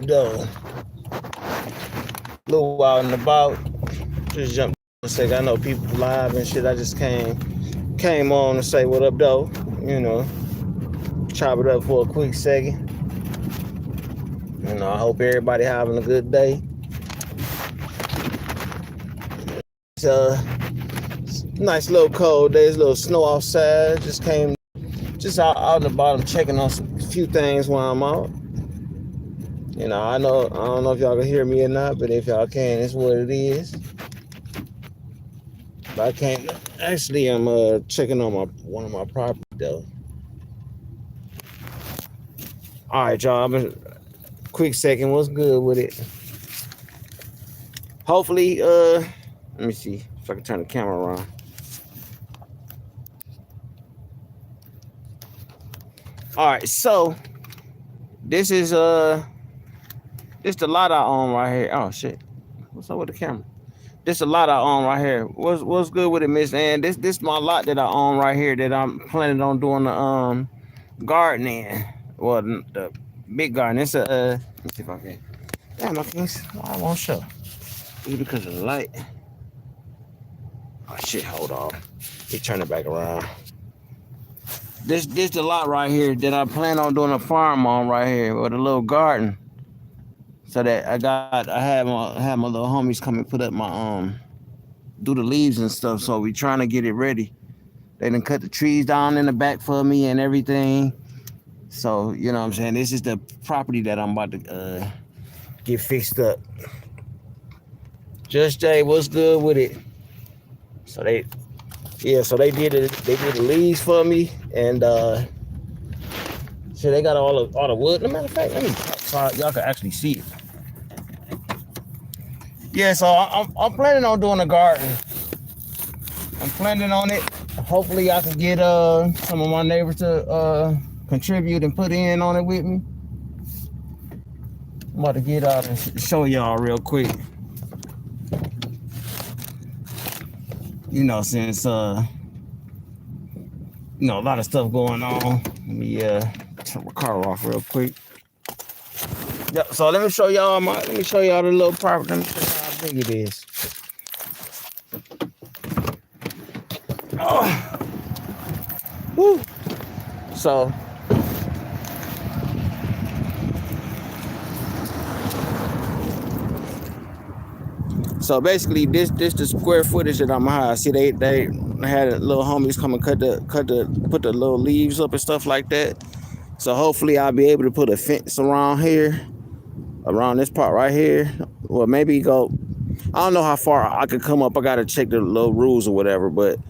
Though, little while and about, just jumped a sec. I know people live and shit. I just came on to say what up, though. You know, chop it up for a quick second. You know, I hope everybody having a good day. It's nice little cold day. It's a little snow outside. Just came, just out in the bottom checking on a few things while I'm out. You know, I don't know if y'all can hear me or not, but if y'all can, it's what it is. But I can't. Actually, I'm checking on one of my property though. All right, y'all. Quick second. What's good with it? Hopefully, let me see if I can turn the camera around. All right, so this is this the lot I own right here. Oh shit, what's up with the camera? This a lot I own right here. What's good with it, Miss Ann? This my lot that I own right here that I'm planning on doing the garden in. Well, the big garden. It's a let me see if I can. Damn, I can't. Why I won't show? Is it because of the light? Oh shit! Hold on. Let me turn it back around. This the lot right here that I plan on doing a farm on right here with a little garden. So that I had my little homies come and put up my do the leaves and stuff. So we trying to get it ready. They done cut the trees down in the back for me and everything. So you know what I'm saying. This is the property that I'm about to get fixed up. Just Jay, what's good with it? So they did it. They did the leaves for me and so they got all the wood. As a matter of fact, let me so y'all can actually see it. Yeah, so I'm planning on doing a garden. I'm planning on it. Hopefully I can get some of my neighbors to contribute and put in on it with me. I'm about to get out and show y'all real quick. You know, since a lot of stuff going on. Let me turn my car off real quick. Yep, so let me show y'all the little property. Let me show y'all how big it is. Oh. Woo. So basically this the square footage that I'm gonna have. See they had little homies come and put the little leaves up and stuff like that. So hopefully I'll be able to put a fence around here, around this part right here. Well, maybe go. I don't know how far I could come up. I gotta check the little rules or whatever. But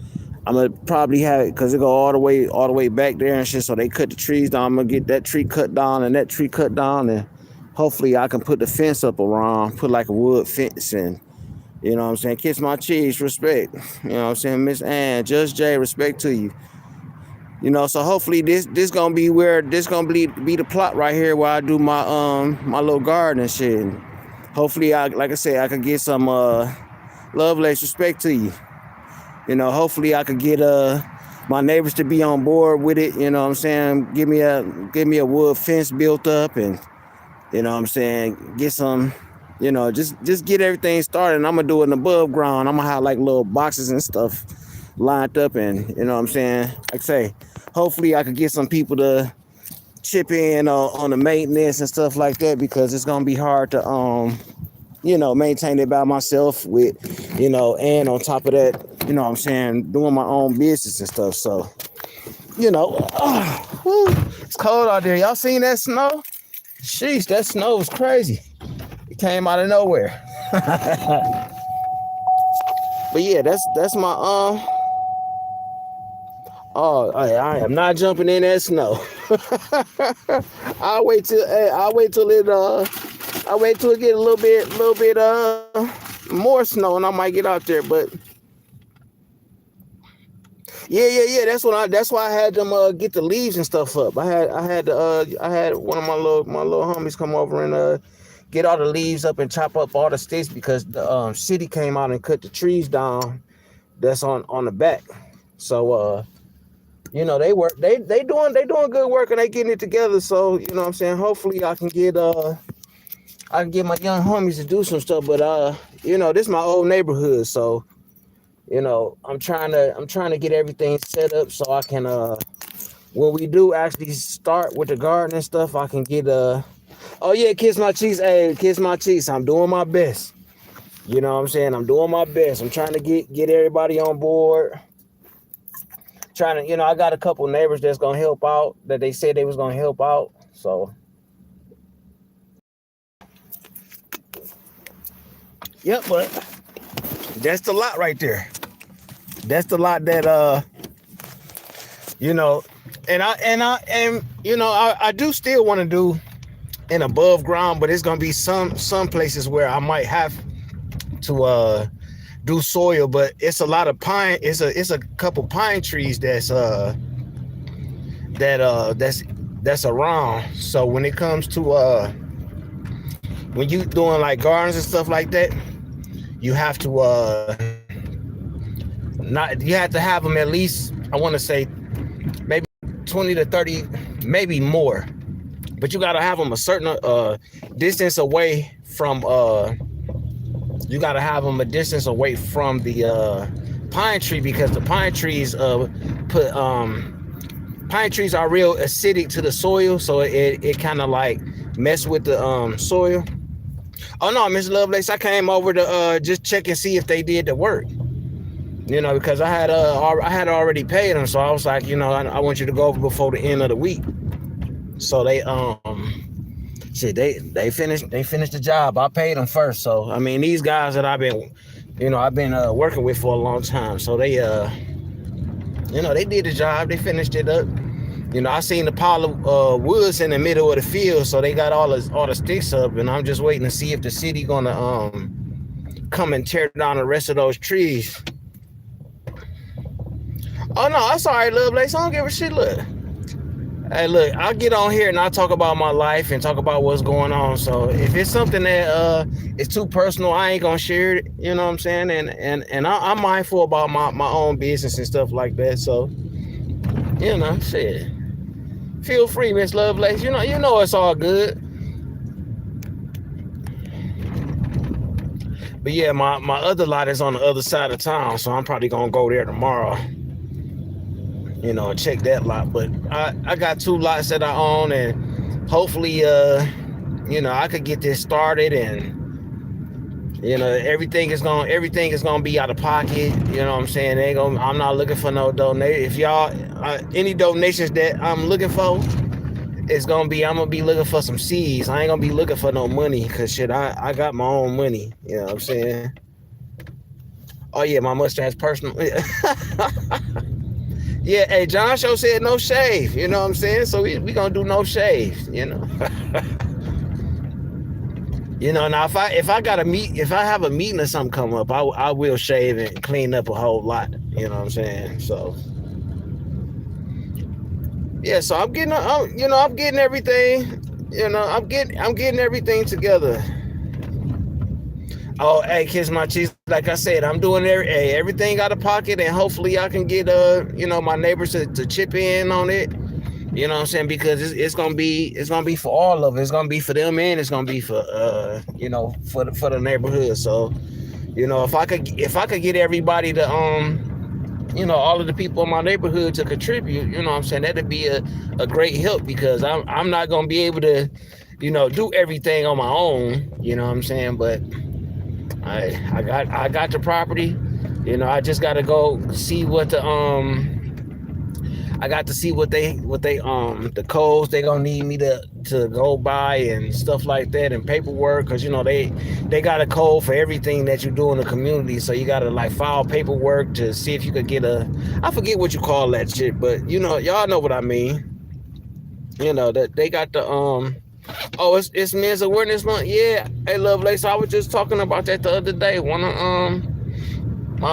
I'm gonna probably have it because it go all the way back there and shit. So they cut the trees down. I'm gonna get that tree cut down and that tree cut down, and hopefully I can put the fence up around, put like a wood fence and. You know what I'm saying? Kiss my cheese, respect. You know what I'm saying? Miss Ann, Judge J, respect to you. You know, so hopefully this gonna be where this gonna be the plot right here where I do my my little garden and shit. And hopefully like I said, I could get some love, less respect to you. You know, hopefully I could get my neighbors to be on board with it, you know what I'm saying? Give me a wood fence built up and you know what I'm saying, get some. You know, just get everything started. And I'm gonna do it above ground. I'm gonna have like little boxes and stuff lined up, and you know what I'm saying. Like I say, hopefully I could get some people to chip in on the maintenance and stuff like that because it's gonna be hard to maintain it by myself with and on top of that, you know what I'm saying, doing my own business and stuff. So it's cold out there. Y'all seen that snow? Sheesh, that snow was crazy. Came out of nowhere. But yeah, that's my I am not jumping in that snow. I'll wait till it get a little bit more snow and I might get out there. But yeah, that's why I had them get the leaves and stuff up. I had one of my little homies come over and get all the leaves up and chop up all the sticks because the city came out and cut the trees down that's on the back. So they doing good work and they getting it together. So you know what I'm saying, hopefully I can get I can get my young homies to do some stuff. But this is my old neighborhood, so I'm trying to get everything set up so I can when we do actually start with the garden and stuff, I can get oh yeah, kiss my cheeks. Hey, kiss my cheeks. I'm doing my best. You know what I'm saying? I'm doing my best. I'm trying to get everybody on board. Trying to, I got a couple neighbors that's gonna help out that they said they was gonna help out. So yep, but that's the lot right there. That's the lot that I do still want to do an above ground, but it's gonna be some places where I might have to do soil, but it's a lot of pine. It's a couple pine trees that's around. So when it comes to when you doing like gardens and stuff like that, you have to you have to have them at least, I want to say maybe 20 to 30, maybe more, but you got to have them a certain distance away from you got to have them a distance away from the pine tree, because the pine trees pine trees are real acidic to the soil, so it kind of like mess with the soil. Oh no, Miss Lovelace, I came over to just check and see if they did the work. Because I had already paid them, so I was like, I want you to go over before the end of the week. So they they finished the job. I paid them first. So I mean, these guys that I've been working with for a long time. So they they did the job. They finished it up. I seen the pile of woods in the middle of the field, so they got all the sticks up, and I'm just waiting to see if the city gonna come and tear down the rest of those trees. Oh no, that's all right, Lovelace. I don't give a shit. Look. Hey, look, I'll get on here and I'll talk about my life and talk about what's going on. So if it's something that is too personal, I ain't gonna share it. You know what I'm saying? And I'm mindful about my own business and stuff like that. So, shit. Feel free, Miss Lovelace. You know it's all good. But yeah, my other lot is on the other side of town, so I'm probably gonna go there tomorrow. Check that lot. But I got 2 lots that I own, and hopefully I could get this started, and everything is gonna be out of pocket. You know what I'm saying? I'm not looking for no donation. If y'all any donations that I'm looking for, I'm gonna be looking for some seeds. I ain't gonna be looking for no money, because shit, I got my own money. You know what I'm saying? Oh yeah, my mustache personal. Yeah, hey, John Show said no shave. You know what I'm saying? So we gonna do no shave. Now if I have a meeting or something come up, I will shave and clean up a whole lot. You know what I'm saying? So yeah, so I'm getting everything. I'm getting everything together. Oh, hey, kiss my cheeks. Like I said, I'm doing everything out of pocket, and hopefully I can get my neighbors to chip in on it. You know what I'm saying? Because it's gonna be for all of it. It's gonna be for them, and it's gonna be for for the neighborhood. So, if I could get everybody to all of the people in my neighborhood to contribute, you know what I'm saying, that'd be a great help, because I'm not gonna be able to do everything on my own. You know what I'm saying? But I got the property. I just got to go see what the I got to see what they the codes they gonna need me to go by and stuff like that, and paperwork, because they got a code for everything that you do in the community. So you gotta like file paperwork to see if you could get I forget what you call that shit, but y'all know what I mean. That they got the oh, it's Men's Awareness Month. Yeah. Hey, Lovelace, I was just talking about that the other day. One of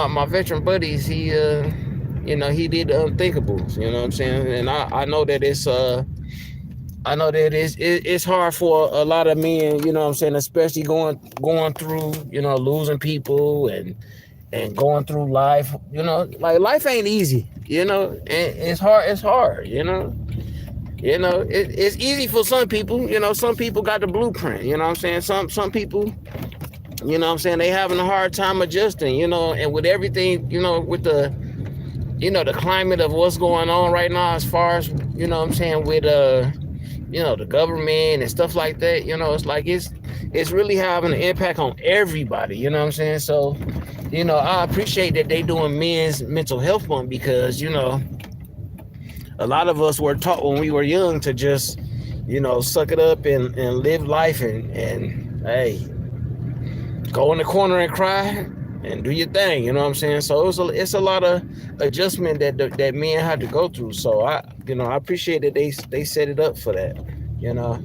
my veteran buddies, he he did the unthinkables. You know what I'm saying? And I know that it's hard for a lot of men. You know what I'm saying? Especially going through losing people and going through life. Like life ain't easy. And it's hard. You know, it's easy for some people. You know, some people got the blueprint. You know what I'm saying? Some people, you know what I'm saying, they having a hard time adjusting. You know, and with everything, you know, with the, you know, the climate of what's going on right now, as far as, you know what I'm saying, with you know, the government and stuff like that. You know, it's like it's really having an impact on everybody. You know what I'm saying? So, you know, I appreciate that they doing men's mental health month, because, you know, a lot of us were taught when we were young to just, you know, suck it up and live life and hey, go in the corner and cry and do your thing. You know what I'm saying? So it's a lot of adjustment that men had to go through. So you know, I appreciate that they set it up for that. You know,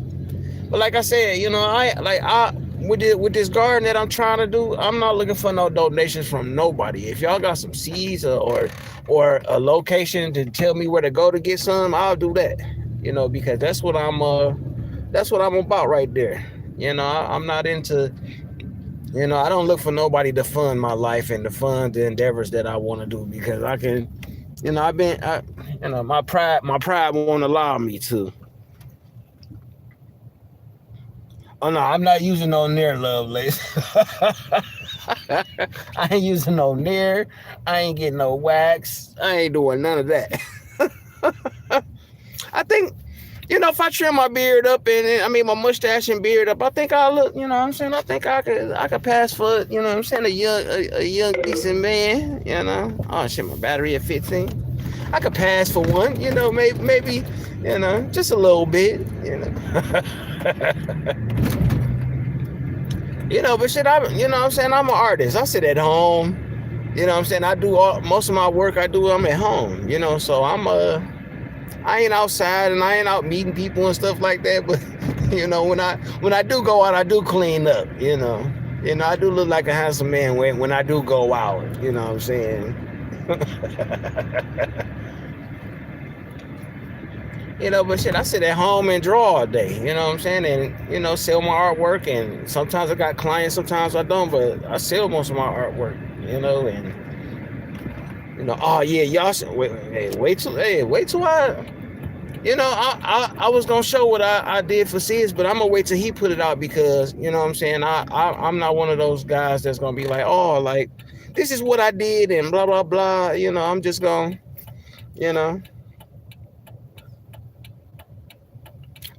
but like I said, you know, I with this garden that I'm trying to do, I'm not looking for no donations from nobody. If y'all got some seeds or a location to tell me where to go to get some, I'll do that. You know, because that's what I'm about right there. You know, I'm not into, you know, I don't look for nobody to fund my life and to fund the endeavors that I want to do, because I can, you know, you know, my pride won't allow me to. Oh no, I'm not using no Nair, Lovelace. I ain't using no Nair. I ain't getting no wax. I ain't doing none of that. I think, you know, if I trim my beard up and I mean my mustache and beard up, I think I'll look, you know what I'm saying? I think I could pass for, you know what I'm saying, a young decent man, you know. Oh shit, my battery at 15. I could pass for one, you know, maybe, you know, just a little bit, you know. You know, but shit, you know what I'm saying, I'm an artist. I sit at home, you know what I'm saying, I do most of my work I'm at home, you know, so I ain't outside and I ain't out meeting people and stuff like that, but you know, when I do go out, I do clean up, you know. You know, I do look like a handsome man when I do go out, you know what I'm saying. You know, but shit, I sit at home and draw all day, you know what I'm saying? And, you know, sell my artwork, and sometimes I got clients, sometimes I don't, but I sell most of my artwork, you know, and, you know, oh yeah, y'all should wait till I, you know, I was gonna show what I did for Sis, but I'm gonna wait till he put it out, because, you know what I'm saying, I'm not one of those guys that's gonna be like, oh, like, this is what I did and blah, blah, blah, you know, I'm just gonna, you know.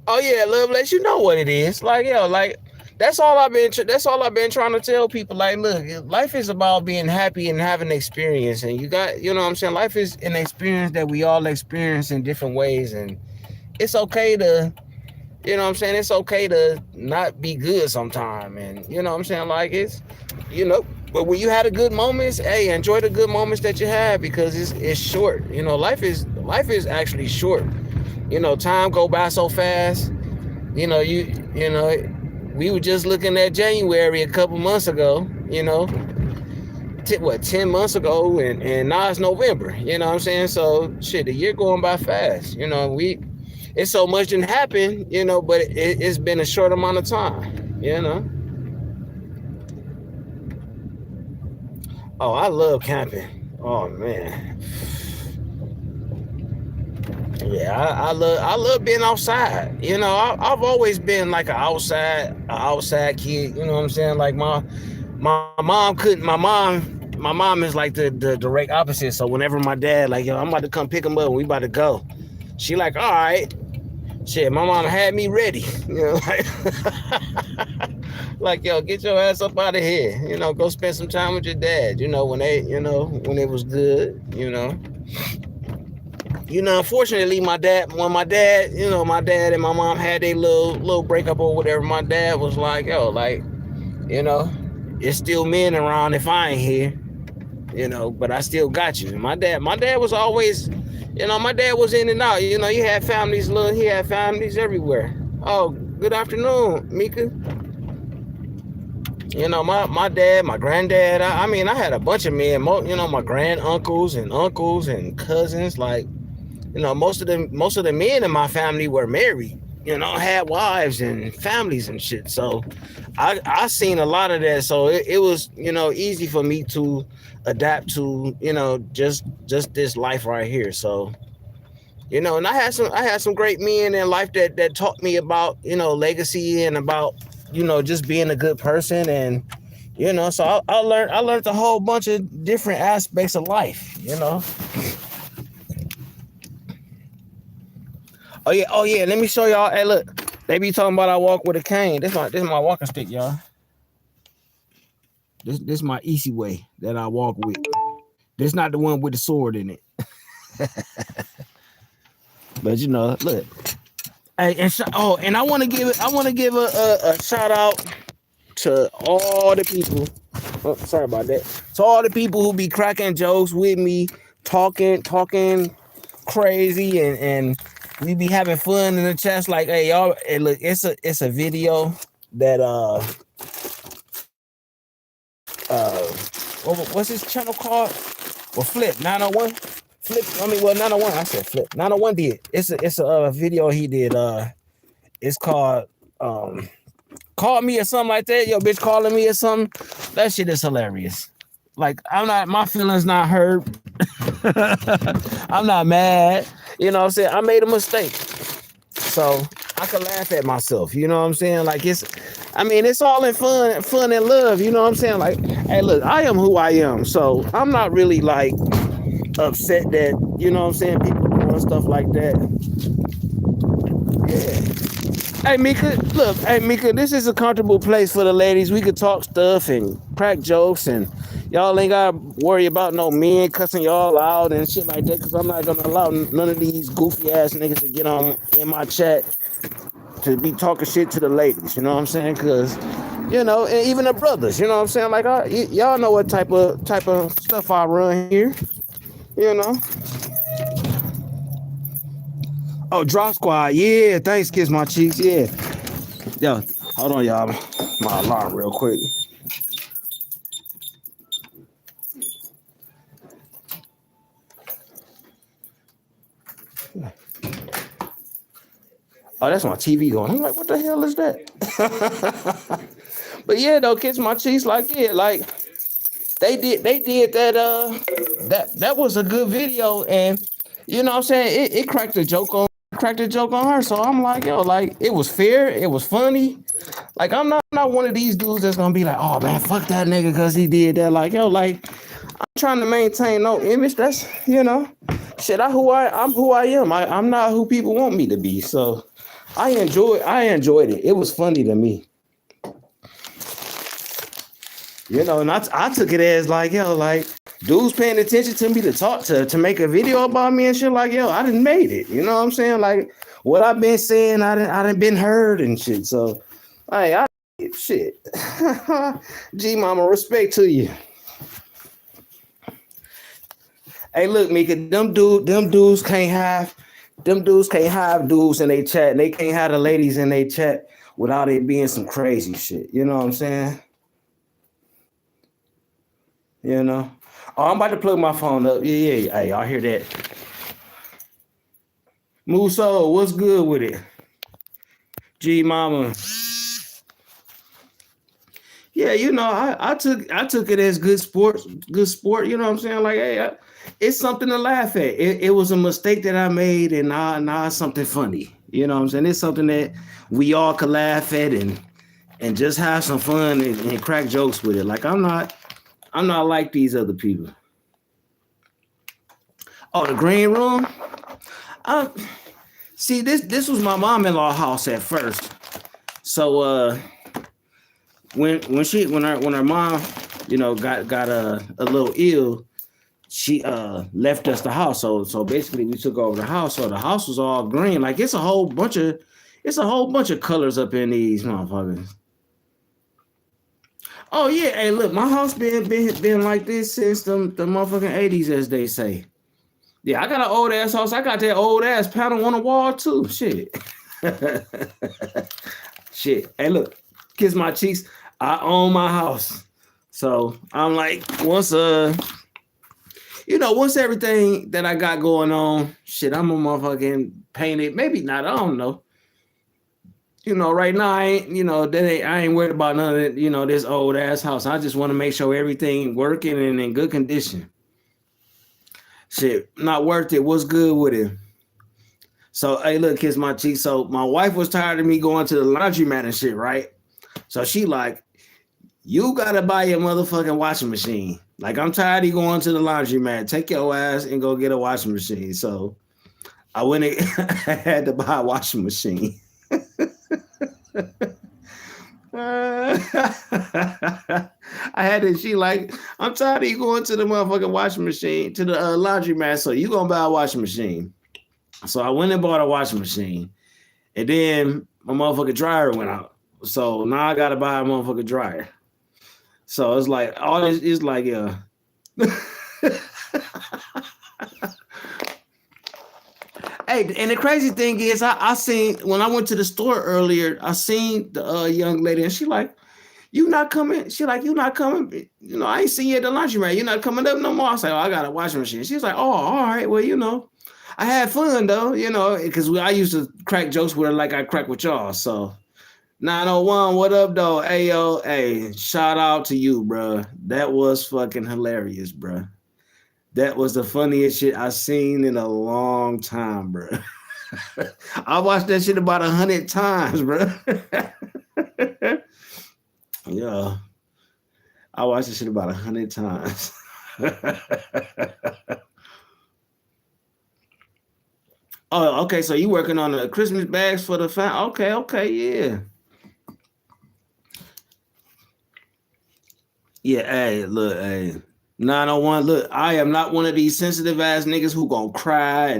Oh yeah, Lovelace, you know what it is. Like, yo, like that's all I've been trying to tell people. Like, look, life is about being happy and having an experience. And you got, you know what I'm saying? Life is an experience that we all experience in different ways. And it's okay to, you know what I'm saying? It's okay to not be good sometime. And you know what I'm saying? Like, it's, you know, but when you had a good moments, hey, enjoy the good moments that you have, because it's short. You know, life is actually short. You know, time go by so fast. You know, you know, we were just looking at January a couple months ago, you know, 10 months ago, and now it's November, you know what I'm saying? So shit, the year going by fast, you know, it's so much didn't happen, you know, but it's been a short amount of time, you know. Oh, I love camping. Oh man. Yeah, I love being outside. You know, I've always been like an outside kid. You know what I'm saying? Like my mom couldn't. My mom is like the direct opposite. So whenever my dad like, yo, I'm about to come pick him up, we about to go, she like, all right. Shit, my mom had me ready. You know, like yo, get your ass up out of here. You know, go spend some time with your dad. You know, when it was good. You know. You know, unfortunately, my dad and my mom had a little breakup or whatever, my dad was like, yo, like, you know, it's still men around if I ain't here, you know, but I still got you. My dad was always, you know, my dad was in and out. You know, he had families everywhere. Oh, good afternoon, Mika. You know, my dad, my granddad, I mean, I had a bunch of men, you know, my grand uncles and cousins, like, you know, most of the men in my family were married, you know, had wives and families and shit. So I seen a lot of that. So it was, you know, easy for me to adapt to, you know, just this life right here. So, And I had some great men in life that taught me about, legacy and about, just being a good person. And so I learned a whole bunch of different aspects of life. Oh yeah, let me show y'all. Hey, look, they be talking about I walk with a cane. This my walking stick, y'all. This my easy way that I walk with. This not the one with the sword in it. But look. Hey, and I want to give a shout out to all the people. Oh, sorry about that. To all the people who be cracking jokes with me, talking crazy, and we be having fun in the chats. Like, hey y'all, hey, look, it's a video that what's his channel called? Well, Flip 901. Well, 901. I said Flip 901 did. It's a video he did. It's called Call Me or something like that. Yo, bitch calling me or something. That shit is hilarious. Like, my feelings not hurt. I'm not mad. You know what I'm saying? I made a mistake. So I can laugh at myself. You know what I'm saying? Like, it's all in fun and love. You know what I'm saying? Like, hey, look, I am who I am. So I'm not really like upset that, you know what I'm saying, people doing stuff like that. Yeah. Hey Mika, this is a comfortable place for the ladies. We could talk stuff and crack jokes, and y'all ain't gotta worry about no men cussing y'all out and shit like that, because I'm not gonna allow none of these goofy ass niggas to get on in my chat to be talking shit to the ladies. You know what I'm saying? Because and even the brothers, you know what I'm saying? Like, y'all know what type of stuff I run here. Oh, Drop Squad. Yeah, thanks, Kiss My Cheeks. Yeah. Yo, hold on, y'all. My alarm real quick. Oh, that's my TV going. I'm like, what the hell is that? But yeah, though, Kiss My Cheeks, like, yeah, like, they did that was a good video, and you know what I'm saying, it cracked a joke on her. So I'm like, yo, like, it was fair, it was funny. Like, I'm not one of these dudes that's gonna be like, oh man, fuck that nigga because he did that. Like, yo, like, I'm trying to maintain no image. That's shit. I'm who I am. I'm not who people want me to be. So I enjoyed it. It was funny to me. And I took it as like, yo, like, dudes paying attention to me to talk to make a video about me and shit. Like, yo, I done made it. You know what I'm saying? Like, what I've been saying, I done been heard and shit. So, I shit. G Mama, respect to you. Hey, look, Mika, them dudes can't have dudes in their chat, and they can't have the ladies in their chat without it being some crazy shit. You know what I'm saying? Oh, I'm about to plug my phone up. Yeah. Hey, y'all hear that? Muso, what's good with it? G Mama. Yeah, I took it as good sport. You know what I'm saying? Like, hey, it's something to laugh at. It was a mistake that I made, and now it's something funny. You know what I'm saying? It's something that we all could laugh at and just have some fun and crack jokes with it. Like, I'm not like these other people. Oh, the green room. See, this was my mom-in-law house at first. So when her mom, got a little ill, she left us the house. So basically we took over the house. So the house was all green. Like, it's a whole bunch of colors up in these motherfuckers. Oh yeah, hey, look, my house been like this since the motherfucking 80s, as they say. Yeah, I got an old ass house. I got that old ass panel on the wall too. Shit. Shit. Hey, look, Kiss My Cheeks. I own my house. So I'm like, once everything that I got going on, shit, I'm a motherfucking paint it. Maybe not, I don't know. Right now I ain't worried about none of it, this old ass house. I just want to make sure everything working and in good condition. Shit, not worth it. What's good with it? So hey, look, kiss my cheek. So my wife was tired of me going to the laundromat and shit, right? So she like, you gotta buy your motherfucking washing machine. Like I'm tired of you going to the laundromat. Take your ass and go get a washing machine. So I went and I had to buy a washing machine. I had to. She like, I'm tired of you going to the motherfucking washing machine to the laundromat. So you gonna buy a washing machine? So I went and bought a washing machine, and then my motherfucking dryer went out. So now I gotta buy a motherfucking dryer. So it's like all this is like yeah. Hey, and the crazy thing is, I seen when I went to the store earlier, I seen the young lady, and she like, "You not coming?" She like, "You not coming?" You know, I ain't seen you at the laundromat. You not coming up no more. I was like, "Oh, I got a washing machine." She's like, "Oh, all right. Well, you know, I had fun though. You know, because I used to crack jokes with her like I crack with y'all." So 901, what up though? Hey yo, hey, shout out to you, bro. That was fucking hilarious, bro. That was the funniest shit I seen in a long time, bro. I watched that shit about 100 times, bro. Yeah, I watched this shit about 100 times. Oh, okay. So you working on the Christmas bags for the fan? Okay, okay, yeah, yeah. Hey, look, hey, 901. Look, I am not one of these sensitive ass niggas who gonna cry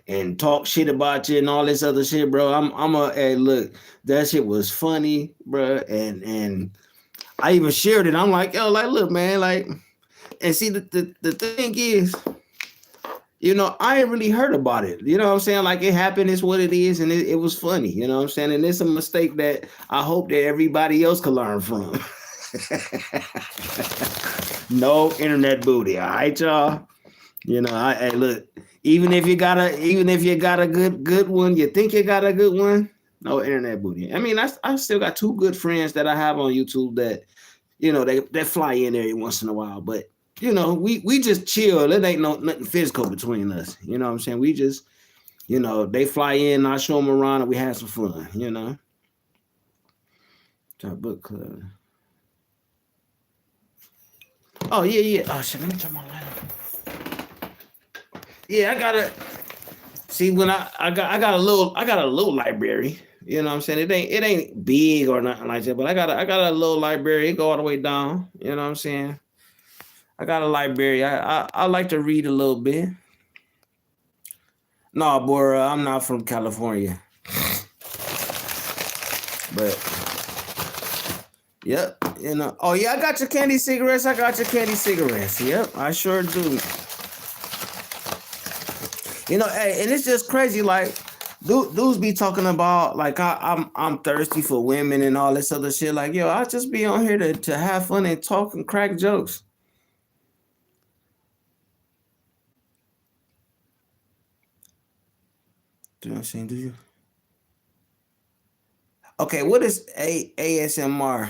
and talk shit about you and all this other shit, bro. I'm a hey, look, that shit was funny, bro, and I even shared it. I'm like, yo, like, look, man, like, and see, the thing is, you know, I ain't really heard about it. You know what I'm saying? Like, it happened, it's what it is, and it was funny. You know what I'm saying? And it's a mistake that I hope that everybody else can learn from. No internet booty, all right, y'all. You know, hey, look, even if you got a good one, you think you got a good one, no internet booty. I mean, I still got two good friends that I have on YouTube that you know, they fly in every once in a while, but you know, we just chill. It ain't nothing physical between us. You know what I'm saying? We just, you know, they fly in, I show them around, and we have some fun. You know, Top book club. Oh yeah, yeah. Oh shit, let me turn my light on. Yeah, I gotta see when I got a little library. You know what I'm saying? It ain't big or nothing like that, but I got a little library. It go all the way down. You know what I'm saying? I got a library. I like to read a little bit. No, boy, I'm not from California. But yep, you know. Oh yeah, I got your candy cigarettes. I got your candy cigarettes. Yep, I sure do. You know, hey, and it's just crazy. Like, dudes be talking about like I'm thirsty for women and all this other shit. Like, yo, I just be on here to have fun and talk and crack jokes. Do you know what I'm saying? Do you? Okay, what is ASMR?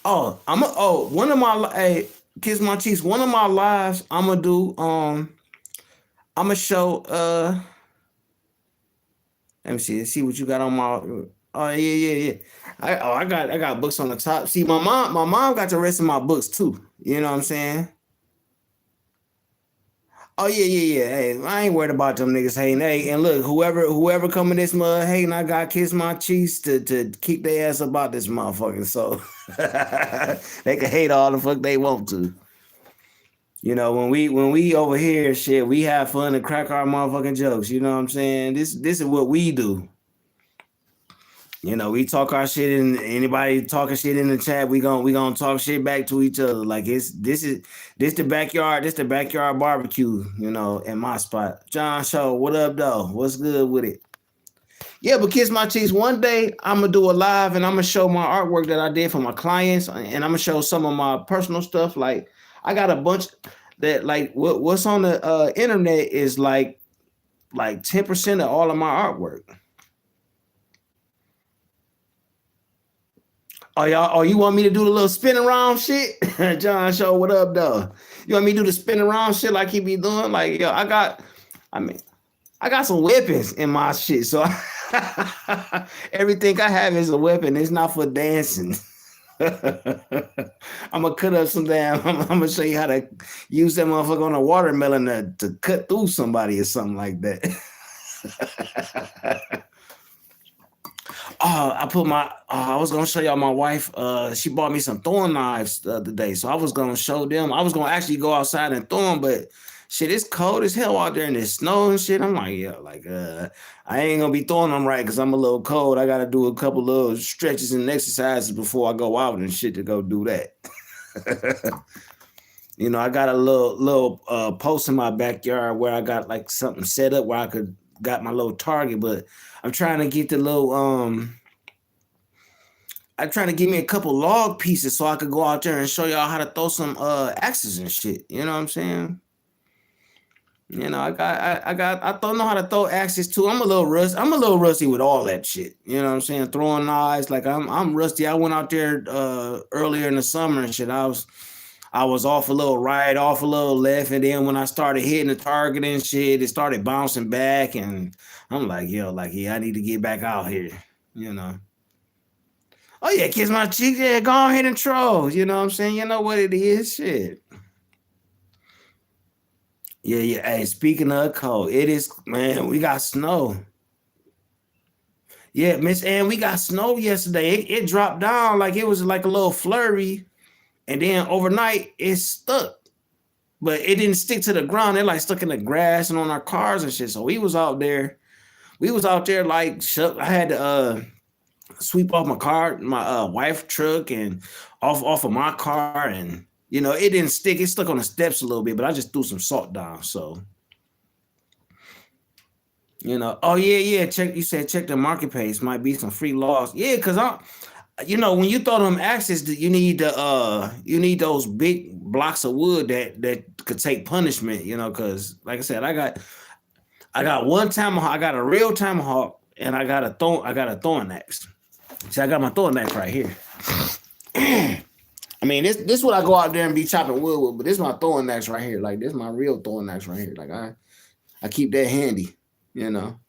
Oh, one of my hey, kiss my cheeks. One of my lives I'm gonna do. I'm gonna show. Let me see what you got on my. Oh yeah, yeah, yeah. I got books on the top. See, my mom got the rest of my books too. You know what I'm saying? Oh yeah, yeah, yeah. Hey, I ain't worried about them niggas hating. Hey, and look, whoever come in this mud hating, I got kiss my cheeks to keep their ass about this motherfucker. So they can hate all the fuck they want to. You know, when we over here, shit, we have fun and crack our motherfucking jokes. You know what I'm saying? This is what we do. You know, we talk our shit, and anybody talking shit in the chat, we gonna talk shit back to each other. Like this the backyard barbecue. You know, in my spot. John Show, what up though? What's good with it? Yeah, but kiss my cheeks. One day I'm gonna do a live, and I'm gonna show my artwork that I did for my clients, and I'm gonna show some of my personal stuff. Like I got a bunch that like what's on the internet is like 10% of all of my artwork. Oh, y'all, oh, you want me to do the little spin around shit? John Show, what up, though? You want me to do the spin around shit like he be doing? Like, yo, I mean, I got some weapons in my shit. So everything I have is a weapon. It's not for dancing. I'm gonna cut up some damn. I'm gonna show you how to use that motherfucker on a watermelon to cut through somebody or something like that. I put my. I was gonna show y'all my wife. She bought me some throwing knives the other day, so I was gonna show them. I was gonna actually go outside and throw them, but shit, it's cold as hell out there and it's snow and shit. I'm like, yeah, like, I ain't gonna be throwing them right because I'm a little cold. I gotta do a couple little stretches and exercises before I go out and shit to go do that. You know, I got a little post in my backyard where I got like something set up where I could got my little target, but I'm trying to get the little I'm trying to give me a couple log pieces so I could go out there and show y'all how to throw some axes and shit. You know what I'm saying? You know, I don't know how to throw axes too. I'm a little rusty with all that shit. You know what I'm saying? Throwing knives, like I'm rusty. I went out there earlier in the summer and shit. I was off a little right, off a little left, and then when I started hitting the target and shit, it started bouncing back, and I'm like, yo, like, yeah, I need to get back out here, you know. Oh yeah, kiss my cheek, yeah, go ahead and troll, you know what I'm saying? You know what it is, shit. Yeah, yeah. Hey, speaking of cold, it is, man, we got snow. Yeah, Miss Ann, we got snow yesterday. It dropped down like it was like a little flurry, and then overnight it stuck. But it didn't stick to the ground. It like stuck in the grass and on our cars and shit. So we was out there. We was out there like I had to sweep off my car, my wife truck, and off of my car, and you know it didn't stick. It stuck on the steps a little bit, but I just threw some salt down. So you know, oh yeah, yeah. Check. You said check the marketplace. Might be some free laws. Yeah, cause you know, when you throw them axes, you need you need those big blocks of wood that could take punishment. You know, cause like I said, I got one tomahawk. I got a real tomahawk, and I got a throwing axe. See, I got my throwing axe right here. I mean, this what I go out there and be chopping wood with, but this is my throwing axe right here. Like this is my real throwing axe right here. Like I keep that handy, you know.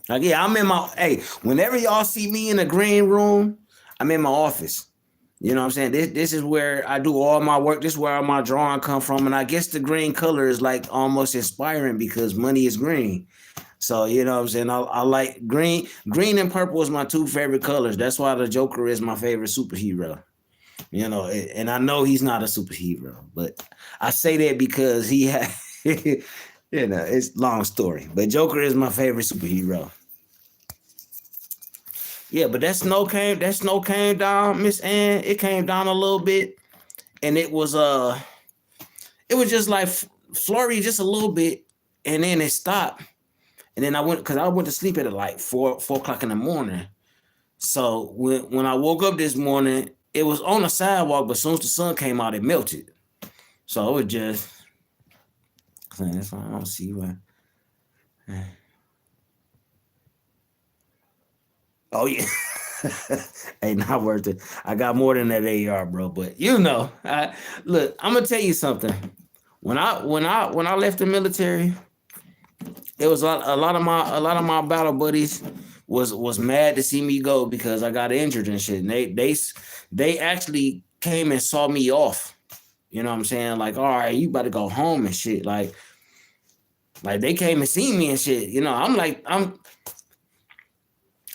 Like yeah, I'm in my whenever y'all see me in the green room, I'm in my office. You know what I'm saying? This is where I do all my work. This is where all my drawing come from. And I guess the green color is like almost inspiring because money is green. So, you know what I'm saying? I like green. Green and purple is my two favorite colors. That's why the Joker is my favorite superhero. You know, and I know he's not a superhero, but I say that because he had, you know, it's a long story. But Joker is my favorite superhero. Yeah, but that snow came down, Miss Ann. It came down a little bit, and it was just like flurry just a little bit, and then it stopped. And then I went to sleep at like 4 o'clock in the morning. So when I woke up this morning, it was on the sidewalk, but as soon as the sun came out, it melted. So it was just I don't see why. Oh yeah. Ain't not worth it. I got more than that AR, bro. But you know, look, I'm gonna tell you something. When I left the military, it was a lot of my battle buddies was mad to see me go because I got injured and shit. And they actually came and saw me off. You know what I'm saying? Like, all right, you about to go home and shit. Like they came and see me and shit. You know, I'm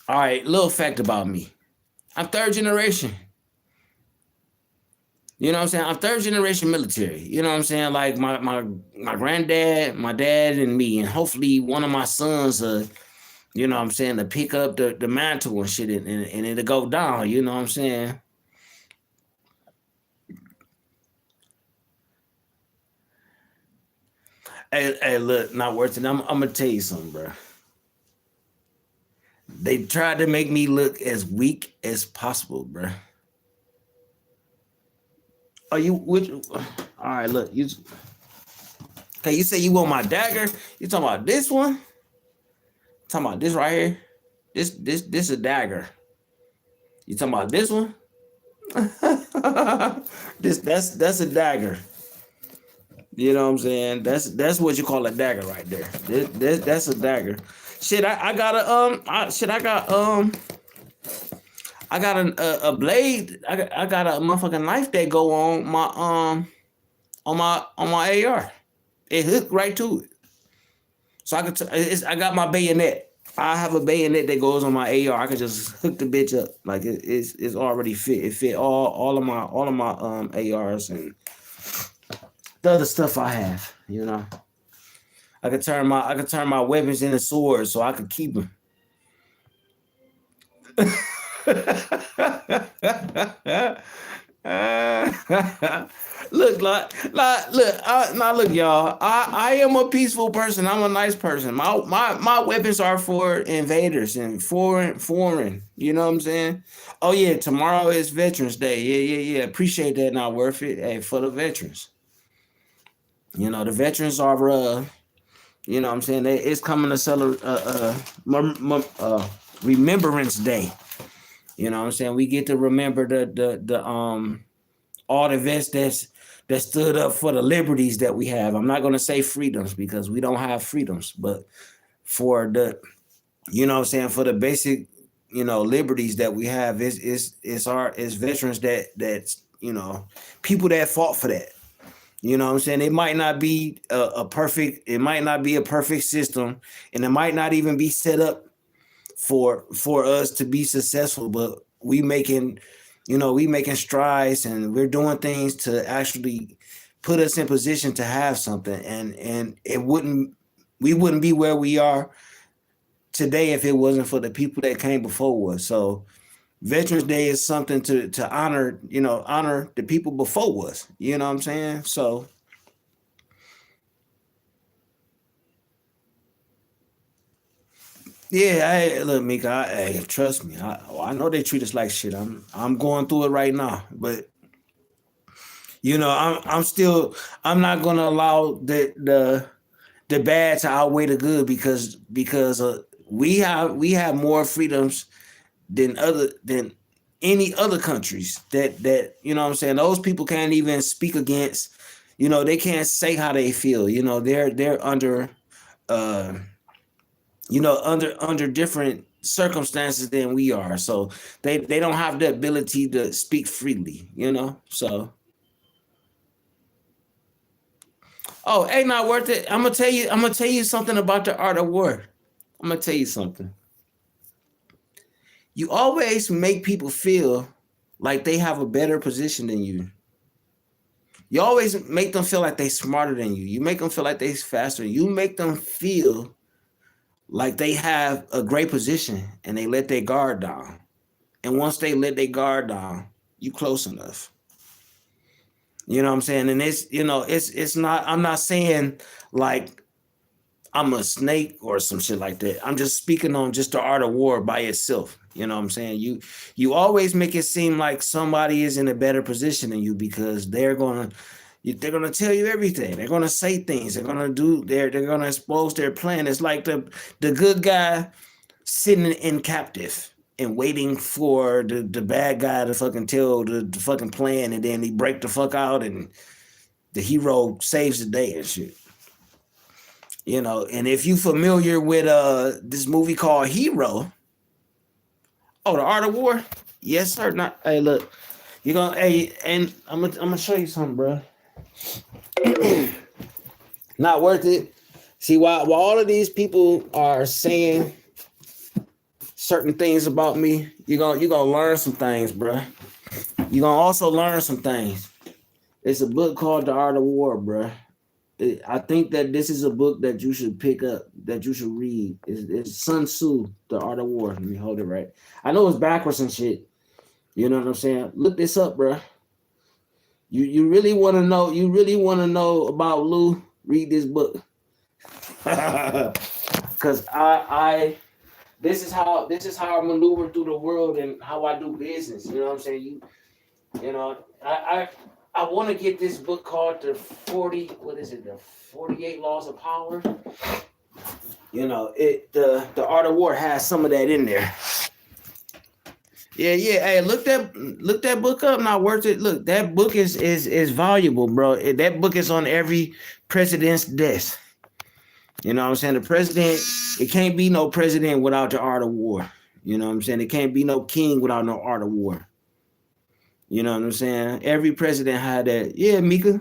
all right, little fact about me. I'm third generation. You know what I'm saying? I'm third generation military. You know what I'm saying? Like my granddad, my dad, and me, and hopefully one of my sons, you know what I'm saying, to pick up the mantle and shit and it'll go down. You know what I'm saying? Hey, look, not worth it. I'm gonna tell you something, bro. They tried to make me look as weak as possible, bro. Are you which? All right, look, you. Okay, you say you want my dagger? You talking about this one? Talking about this right here? This a dagger. You talking about this one? That's a dagger. You know what I'm saying? That's what you call a dagger right there. That's a dagger. Shit, I got a I got a blade. I got a motherfucking knife that go on my AR. It hooked right to it. So I got my bayonet. I have a bayonet that goes on my AR. I can just hook the bitch up. Like it's already fit. It fit all of my ARs and the other stuff I have, you know. I could turn my weapons into swords so I could keep them. Look, look, y'all. I am a peaceful person. I'm a nice person. My weapons are for invaders and foreign. You know what I'm saying? Oh yeah, tomorrow is Veterans Day. Yeah. Appreciate that. Not worth it. Hey, for the veterans. You know the veterans are you know what I'm saying? It's coming to celebrate Remembrance Day. You know what I'm saying? We get to remember the all the vets that stood up for the liberties that we have. I'm not gonna say freedoms because we don't have freedoms, but for the, you know what I'm saying, for the basic, you know, liberties that we have is veterans that's, you know, people that fought for that. You know what I'm saying? It might not be a perfect system, and it might not even be set up for us to be successful, but we making strides, and we're doing things to actually put us in position to have something, and we wouldn't be where we are today if it wasn't for the people that came before us. So Veterans Day is something to honor the people before us. You know what I'm saying? So yeah, hey, look, Mika, hey, trust me. I know they treat us like shit. I'm going through it right now, but you know, I'm not gonna allow the bad to outweigh the good because we have more freedoms than any other countries that you know what I'm saying. Those people can't even speak against, you know, they can't say how they feel. You know, they're under under different circumstances than we are, so they don't have the ability to speak freely, you know. So oh, ain't not worth it. I'm gonna tell you something about the art of war. I'm gonna tell you something. You always make people feel like they have a better position than you. You always make them feel like they smarter than you. You make them feel like they faster. You make them feel like they have a great position and they let their guard down. And once they let their guard down, you close enough. You know what I'm saying? And it's not, I'm not saying like I'm a snake or some shit like that. I'm just speaking on just the art of war by itself. You know what I'm saying? You always make it seem like somebody is in a better position than you because they're gonna tell you everything. They're gonna say things. They're gonna expose their plan. It's like the good guy sitting in captive and waiting for the bad guy to fucking tell the fucking plan, and then he break the fuck out and the hero saves the day and shit. You know, and if you familiar with this movie called Hero, oh, The Art of War, yes sir. Not hey, look, you gonna hey, and I'm gonna show you something, bro. Not worth it. See, while all of these people are saying certain things about me, you're gonna learn some things, bro. You're gonna also learn some things. It's a book called The Art of War, bro. I think that this is a book that you should pick up, that you should read. It's Sun Tzu, The Art of War. Let me hold it right. I know it's backwards and shit. You know what I'm saying? Look this up, bro. You really want to know? You really want to know about Lou? Read this book. Cause this is how I maneuver through the world and how I do business. You know what I'm saying? You know, I want to get this book called the 48 Laws of Power. You know, the Art of War has some of that in there. Yeah. Hey, look that book up. Not worth it. Look, that book is valuable, bro. That book is on every president's desk. You know what I'm saying? The president, it can't be no president without the art of war. You know what I'm saying? It can't be no king without no art of war. You know what I'm saying? Every president had that. Yeah, Mika.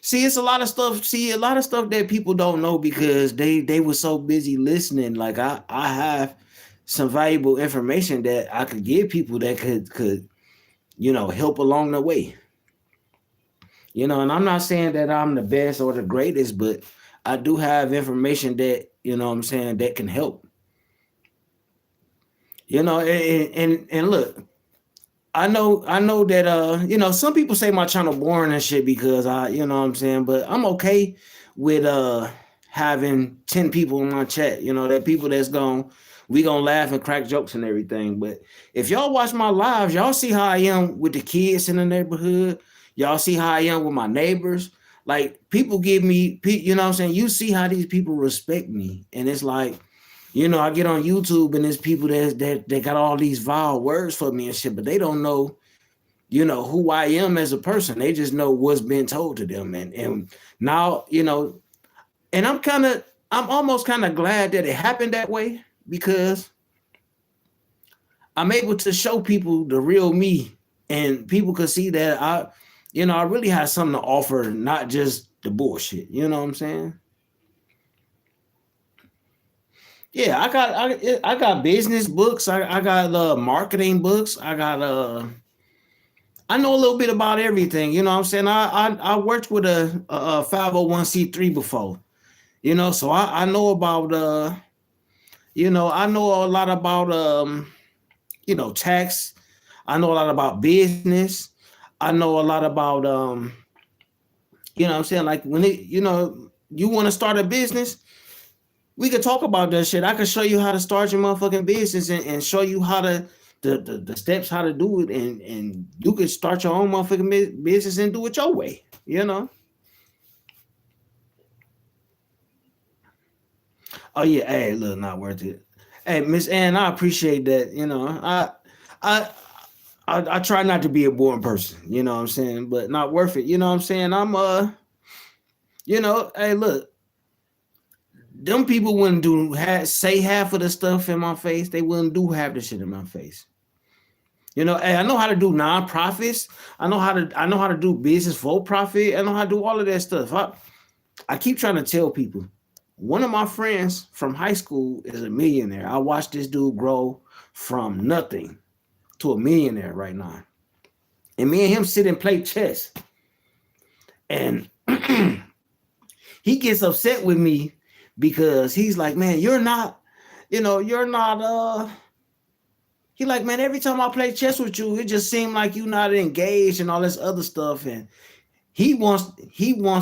See, it's a lot of stuff. See, a lot of stuff that people don't know because they were so busy listening. Like I have some valuable information that I could give people that could help along the way. And I'm not saying that I'm the best or the greatest, but I do have information that what I'm saying that can help. And look, I know that some people say my channel boring and shit because what I'm saying, but I'm okay with having 10 people in my chat, that people we gonna laugh and crack jokes and everything. But if y'all watch my lives, y'all see how I am with the kids in the neighborhood. Y'all see how I am with my neighbors. Like people give me, what I'm saying? You see how these people respect me. And it's like, I get on YouTube and there's people that got all these vile words for me and shit, but they don't know, who I am as a person. They just know what's been told to them. And now, and I'm almost kind of glad that it happened that way because I'm able to show people the real me and people could see that I really have something to offer, not just the bullshit. You know what I'm saying? Yeah, I got business books. I got marketing books. I know a little bit about everything. You know what I'm saying? I worked with a 501c3 before. So I know about I know a lot about tax. I know a lot about business. I know a lot about what I'm saying, like when you want to start a business, we could talk about that shit. I could show you how to start your motherfucking business and show you how to the steps how to do it, and you could start your own motherfucking business and do it your way. Oh yeah, hey, look, not worth it. Hey, Miss Ann, I appreciate that. I I try not to be a boring person. You know what I'm saying, but not worth it. You know what I'm saying. Hey, look, them people wouldn't say half of the stuff in my face. They wouldn't do half the shit in my face. Hey, I know how to do nonprofits. I know how to do business for profit. I know how to do all of that stuff. I keep trying to tell people. One of my friends from high school is a millionaire. I watched this dude grow from nothing to a millionaire right now. And me and him sit and play chess. And he gets upset with me because he's like, man, you're not. He like, man, every time I play chess with you, it just seemed like you're not engaged and all this other stuff. And he wants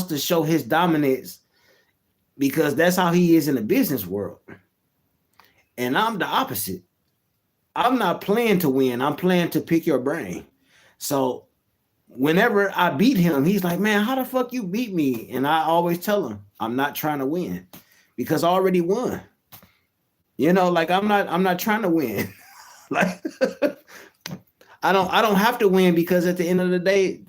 to show his dominance because that's how he is in the business world. And I'm the opposite. I'm not playing to win. I'm playing to pick your brain. So whenever I beat him, he's like, man, how the fuck you beat me? And I always tell him, I'm not trying to win because I already won. Like I'm not trying to win. Like I don't have to win because at the end of the day,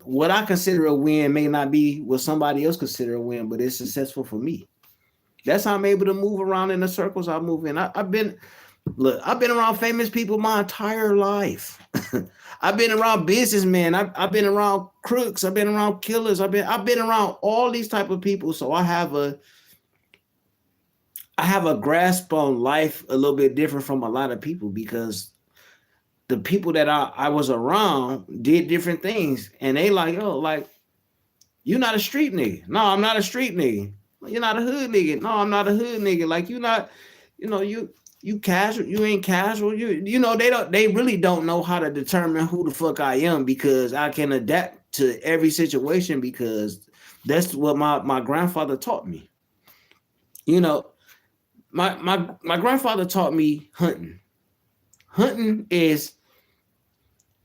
what I consider a win may not be what somebody else consider a win, but it's successful for me. That's how I'm able to move around in the circles I move in. I've been around famous people my entire life. I've been around businessmen. I've been around crooks. I've been around killers. I've been around all these type of people. So I have a grasp on life a little bit different from a lot of people because the people that I was around did different things, and they like, oh, like, you're not a street nigga. No, I'm not a street nigga. You're not a hood nigga. No, I'm not a hood nigga. Like, you're not, you casual. You ain't casual. They really don't know how to determine who the fuck I am because I can adapt to every situation because that's what my grandfather taught me. My grandfather taught me hunting. Hunting is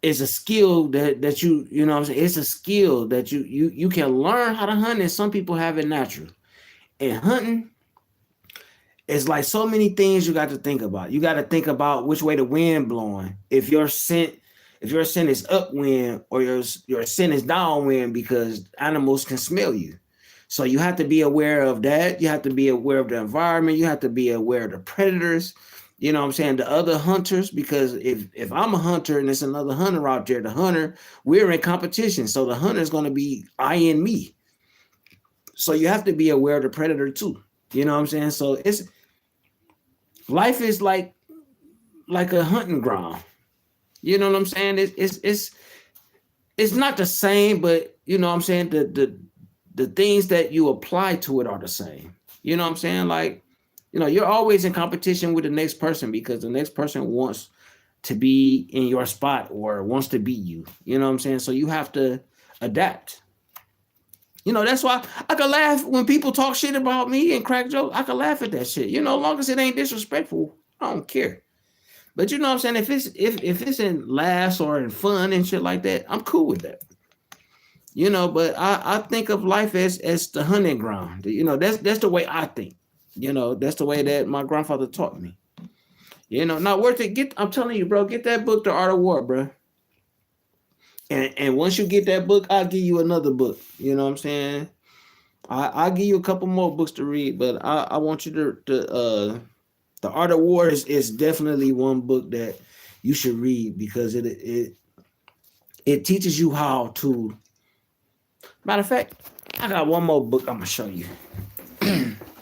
a skill that you know what I'm saying, it's a skill that you can learn how to hunt, and some people have it natural. And hunting it's like so many things you got to think about. You got to think about which way the wind blowing. If your scent is upwind or your scent is downwind, because animals can smell you. So you have to be aware of that. You have to be aware of the environment. You have to be aware of the predators. You know what I'm saying? The other hunters, because if I'm a hunter and there's another hunter out there, the hunter, we're in competition. So the hunter is going to be eyeing me. So you have to be aware of the predator too. You know what I'm saying? So it's life is like a hunting ground. You know what I'm saying? It's not the same, but you know what I'm saying? The things that you apply to it are the same. You know what I'm saying? Like, you know, you're always in competition with the next person because the next person wants to be in your spot or wants to be you. You know what I'm saying? So you have to adapt. You know, that's why I can laugh when people talk shit about me and crack jokes. I can laugh at that shit. You know, as long as it ain't disrespectful, I don't care. But you know what I'm saying? If it's in laughs or in fun and shit like that, I'm cool with that. You know, but I think of life as the hunting ground. You know, that's the way I think. You know, that's the way that my grandfather taught me. You know, not worth it. I'm telling you, bro, get that book, The Art of War, bro. And once you get that book, I'll give you another book. You know what I'm saying? I'll give you a couple more books to read, but I want you to The Art of War is definitely one book that you should read because it teaches you how to. Matter of fact, I got one more book I'm gonna show you.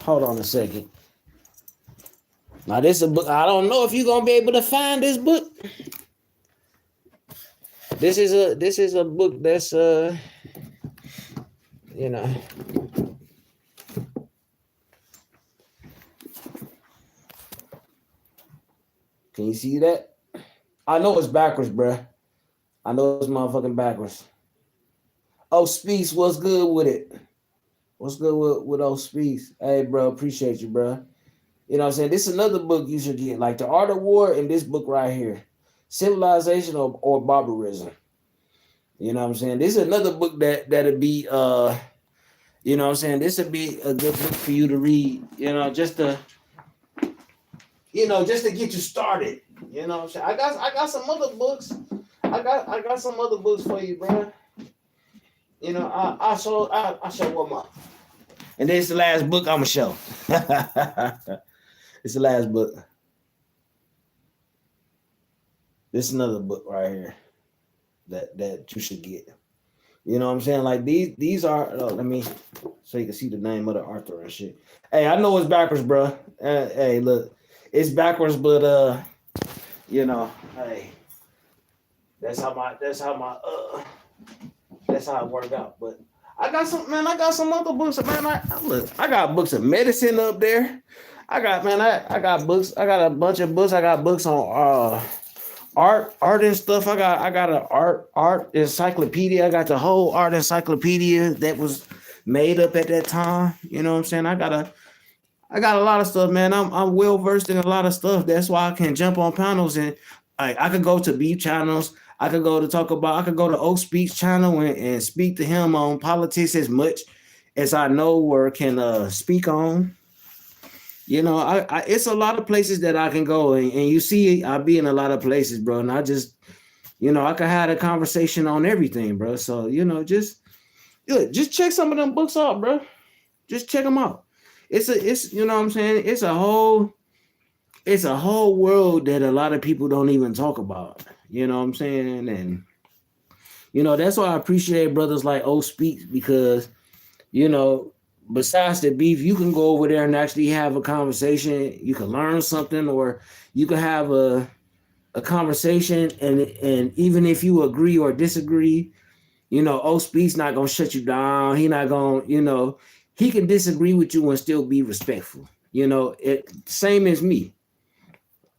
Hold on a second. Now this is a book. I don't know if you're gonna be able to find this book. This is a book that's you know. Can you see that? I know it's backwards, bruh. I know it's motherfucking backwards. Oh, Speaks, what's good with it? What's good with old Speaks? Hey, bro, appreciate you, bro. You know what I'm saying? This is another book you should get, like The Art of War and this book right here, Civilization or Barbarism. You know what I'm saying? This is another book that'll be, you know what I'm saying? This would be a good book for you to read, you know, just to get you started. You know what I'm saying? I got some other books. I got some other books for you, bro. You know, I show one more. And this is the last book I'm gonna show. It's the last book. This is another book right here that you should get. You know what I'm saying? Like these are. Let me so you can see the name of the author and shit. Hey, I know it's backwards, bro. Hey, look, it's backwards, but you know, hey, that's how it worked out. But I got some other books, man. I got books of medicine up there. I got books. I got a bunch of books. I got books on art and stuff. I got an art encyclopedia. I got the whole art encyclopedia that was made up at that time. You know what I'm saying? I got a lot of stuff, man. I'm well versed in a lot of stuff. That's why I can jump on panels and I could go to beef channels. I could go to Oak Speaks channel and speak to him on politics as much as I know or can speak on. You know, I it's a lot of places that I can go, and you see, I be in a lot of places, bro. And I just, you know, I could have a conversation on everything, bro. So you know, just check some of them books out, bro. Just check them out. It's you know what I'm saying. It's a whole world that a lot of people don't even talk about. You know what I'm saying, and you know that's why I appreciate brothers like O Speaks because, you know, besides the beef, you can go over there and actually have a conversation. You can learn something, or you can have a conversation, and even if you agree or disagree, you know, O Speaks not gonna shut you down. He not gonna, you know, he can disagree with you and still be respectful. You know, same as me.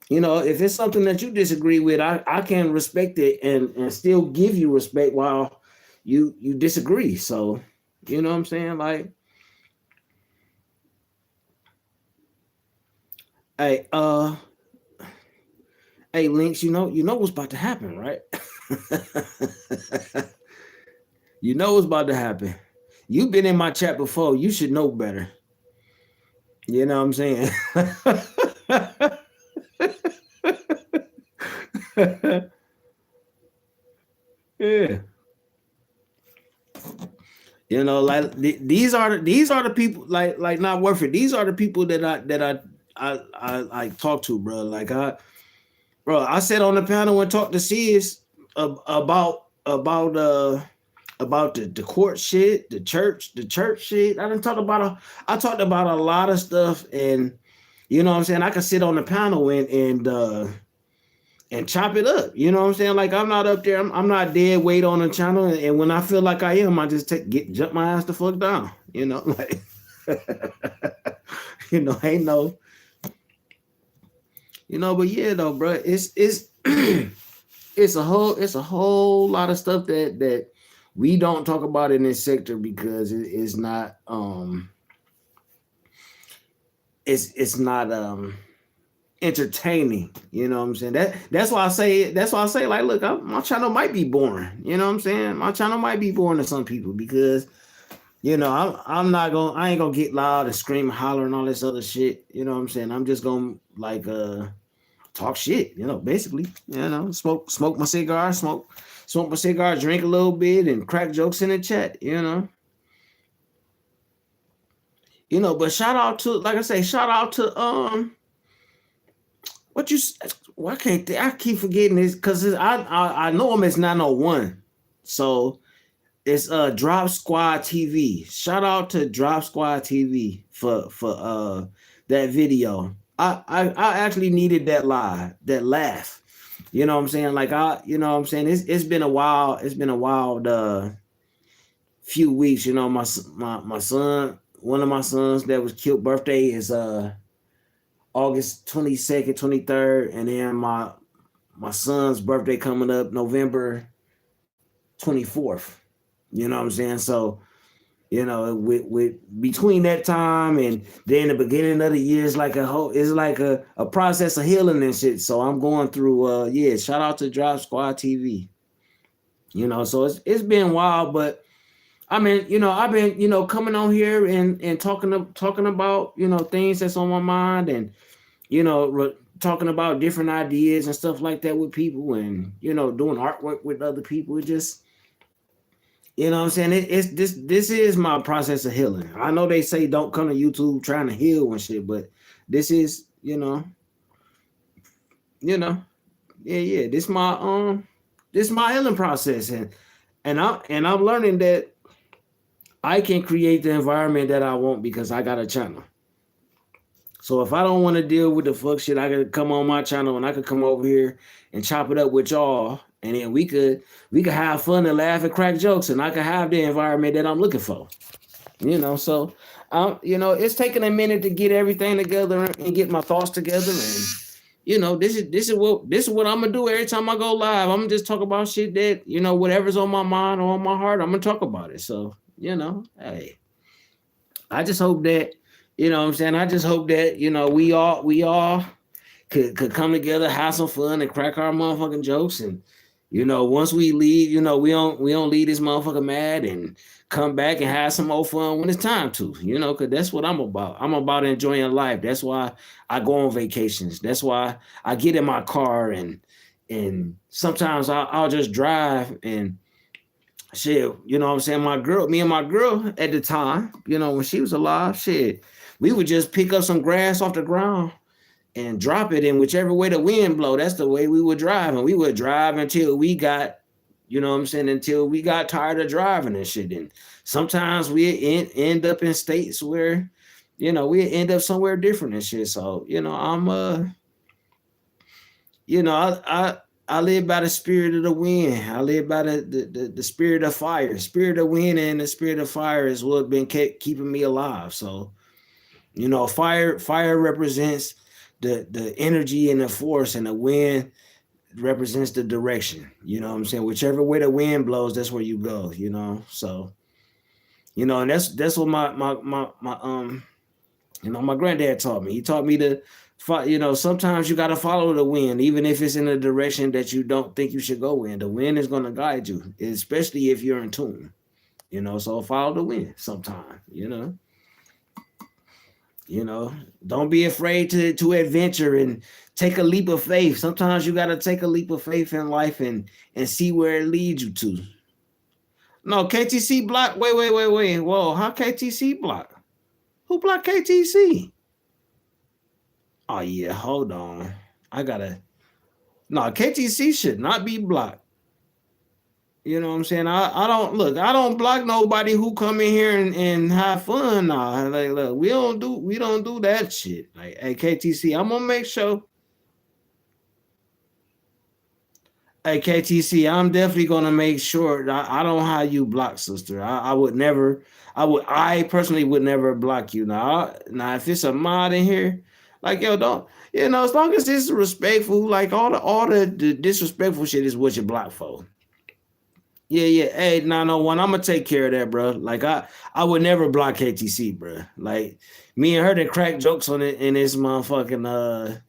You know, if it's something that you disagree with, I can respect it and still give you respect while you disagree. So, you know what I'm saying? Like, hey, hey, Links, you know what's about to happen, right? You know what's about to happen. You've been in my chat before. You should know better. You know what I'm saying? Yeah. You know, like these are the people like not worth it. These are the people that I like talk to, bro. Like I sat on the panel and talked to Sis about the court shit, the church shit. I talked about a lot of stuff, and you know what I'm saying. I could sit on the panel and chop it up. You know what I'm saying? Like I'm not up there. I'm not dead weight on the channel, and when I feel like I am, I just jump my ass the fuck down. You know, like you know, ain't no, you know, but yeah, though, bro, it's it's a whole lot of stuff that we don't talk about in this sector because it's not it's not entertaining. You know what I'm saying? That's why I say like, look, my channel might be boring. You know what I'm saying? My channel might be boring to some people because you know I ain't gonna get loud and scream and holler and all this other shit. You know what I'm saying? I'm just gonna like talk shit, you know, basically. You know, smoke my cigar, smoke my cigar, drink a little bit, and crack jokes in the chat, you know. You know, but shout out to, like I say, shout out to what you why can't I keep forgetting this because I know him as 901. So it's Drop Squad TV. Shout out to Drop Squad TV for that video. I actually needed that laugh. You know what I'm saying? Like you know what I'm saying? It's been a while. It's been a wild few weeks. You know, my son, one of my sons that was killed birthday is August 22nd, 23rd, and then my son's birthday coming up November 24th. You know what I'm saying? So you know, with between that time and then the beginning of the year is like a process of healing and shit. So I'm going through yeah, shout out to Drop Squad TV. You know, so it's been wild, but I mean, you know, I've been, you know, coming on here and talking about, you know, things that's on my mind and, you know, talking about different ideas and stuff like that with people and, you know, doing artwork with other people. It just you know what I'm saying? It's this is my process of healing. I know they say don't come to YouTube trying to heal and shit, but this is, you know, yeah. This my healing process. And I'm learning that I can create the environment that I want because I got a channel. So if I don't want to deal with the fuck shit, I could come on my channel and I could come over here and chop it up with y'all, and then we could have fun and laugh and crack jokes, and I could have the environment that I'm looking for. You know, so you know, it's taking a minute to get everything together and get my thoughts together, and you know, this is what I'm gonna do every time I go live. I'm gonna just talk about shit that you know, whatever's on my mind or on my heart, I'm gonna talk about it. So you know, hey. I just hope that, you know what I'm saying? I just hope that, you know, we all could come together, have some fun and crack our motherfucking jokes. And, you know, once we leave, you know, we don't leave this motherfucker mad and come back and have some more fun when it's time to, you know, because that's what I'm about. I'm about enjoying life. That's why I go on vacations. That's why I get in my car and sometimes I'll just drive and shit, you know what I'm saying? Me and my girl at the time, you know, when she was alive, shit, we would just pick up some grass off the ground and drop it in whichever way the wind blow. That's the way we would drive. And we would drive until we got, you know what I'm saying, until we got tired of driving and shit. And sometimes we end up in states where, you know, we end up somewhere different and shit. So, you know, you know, I live by the spirit of the wind. I live by the spirit of fire. Spirit of wind and the spirit of fire is what been keeping me alive. So, you know, fire represents the energy and the force, and the wind represents the direction. You know what I'm saying? Whichever way the wind blows, that's where you go, you know. So, you know, and that's what my you know, my granddad taught me. He taught me to, you know, sometimes you got to follow the wind, even if it's in a direction that you don't think you should go in. The wind is going to guide you, especially if you're in tune, you know. So follow the wind sometime, you know. You know, don't be afraid to adventure and take a leap of faith. Sometimes you gotta take a leap of faith in life and see where it leads you to. No, KTC block. Wait. Whoa, how KTC block? Who blocked KTC? Oh yeah, hold on. I gotta. No, KTC should not be blocked. You know what I'm saying? I don't look. I don't block nobody who come in here and have fun. Nah, like look, we don't do that shit. Like, hey KTC, I'm gonna make sure. Hey KTC, I'm definitely gonna make sure that I don't have you blocked, sister. I would never. I personally would never block you. Now if it's a mod in here, like yo, don't as long as it's respectful, like all the disrespectful shit is what you block for. Yeah. Hey, 901, I'm gonna take care of that, bro. Like I would never block KTC, bro. Like me and her that crack jokes on it in this motherfucking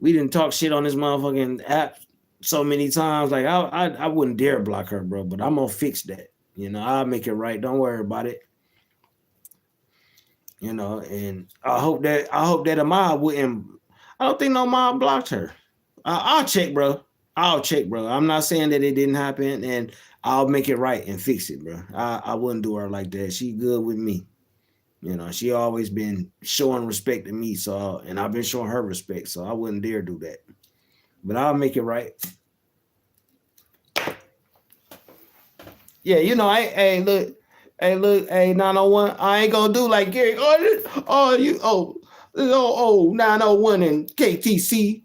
we didn't talk shit on this motherfucking app so many times. Like I wouldn't dare block her, bro. But I'm gonna fix that. I'll make it right. Don't worry about it. And I hope that Amar wouldn't. I don't think no mom blocked her. I'll check, bro. I'll check, bro. I'm not saying that it didn't happen, and I'll make it right and fix it, bro. I wouldn't do her like that. She good with me. She always been showing respect to me, so and I've been showing her respect, so I wouldn't dare do that. But I'll make it right. Yeah, hey, 901. I ain't gonna do like Gary. Oh, 901 and KTC.